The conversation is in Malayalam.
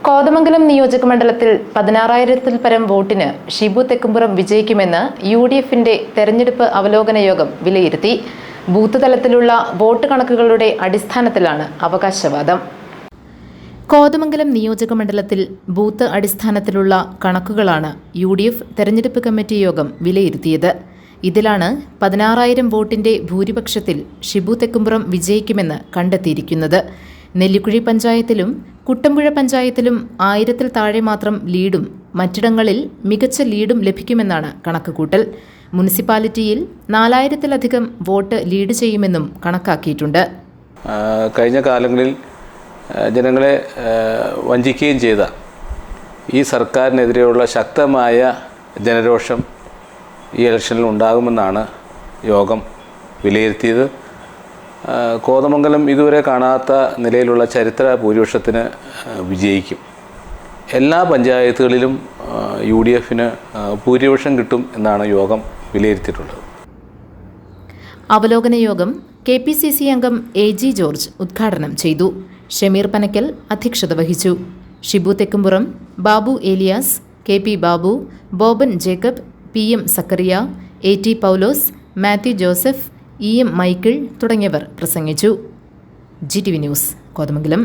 കോതമംഗലം നിയോജകമണ്ഡലത്തിൽ 16,000-ൽ പരം വോട്ടിന് ഷിബു തെക്കുംപുറം വിജയിക്കുമെന്ന് UDFന്റെ തെരഞ്ഞെടുപ്പ് അവലോകന യോഗം വിലയിരുത്തി. ബൂത്ത് തലത്തിലുള്ള വോട്ട് കണക്കുകളുടെ അടിസ്ഥാനത്തിലാണ് അവകാശവാദം. കോതമംഗലം നിയോജകമണ്ഡലത്തിൽ ബൂത്ത് അടിസ്ഥാനത്തിലുള്ള കണക്കുകളാണ് UDF തെരഞ്ഞെടുപ്പ് കമ്മിറ്റി യോഗം വിലയിരുത്തിയത്. ഇതിലാണ് 16,000 വോട്ടിന്റെ ഭൂരിപക്ഷത്തിൽ ഷിബു തെക്കുംപുറം വിജയിക്കുമെന്ന് കണ്ടെത്തിയിരിക്കുന്നത്. നെല്ലിക്കുഴി പഞ്ചായത്തിലും കുട്ടമ്പുഴ പഞ്ചായത്തിലും 1000-ൽ താഴെ മാത്രം ലീഡും മറ്റിടങ്ങളിൽ മികച്ച ലീഡും ലഭിക്കുമെന്നാണ് കണക്കുകൂട്ടൽ. മുനിസിപ്പാലിറ്റിയിൽ 4,000-ലധികം വോട്ട് ലീഡ് ചെയ്യുമെന്നും കണക്കാക്കിയിട്ടുണ്ട്. കഴിഞ്ഞ കാലങ്ങളിൽ ജനങ്ങളെ വഞ്ചിക്കുകയും ചെയ്ത ഈ സർക്കാരിനെതിരെയുള്ള ശക്തമായ ജനരോഷം ഈ ഇലക്ഷനിൽ ഉണ്ടാകുമെന്നാണ് യോഗം വിലയിരുത്തിയത്. കോതമംഗലം ഇതുവരെ കാണാത്ത നിലയിലുള്ള ചരിത്ര ഭൂരിപക്ഷത്തിന് വിജയിക്കും. എല്ലാ പഞ്ചായത്തുകളിലും UDFന് ഭൂരിപക്ഷം കിട്ടും എന്നാണ് യോഗം വിലയിരുത്തിയിട്ടുള്ളത്. അവലോകന യോഗം KPCC അംഗം AG ജോർജ് ഉദ്ഘാടനം ചെയ്തു. ഷമീർ പനക്കൽ അധ്യക്ഷത വഹിച്ചു. Shibu Thekkumpuram, Babu Elias, KP Babu, Boban Jacob, PM Zacharia, AT Paulose, Mathew Joseph, EM Michael തുടങ്ങിയവർ പ്രസംഗിച്ചു. GTV news, Kothamangalam.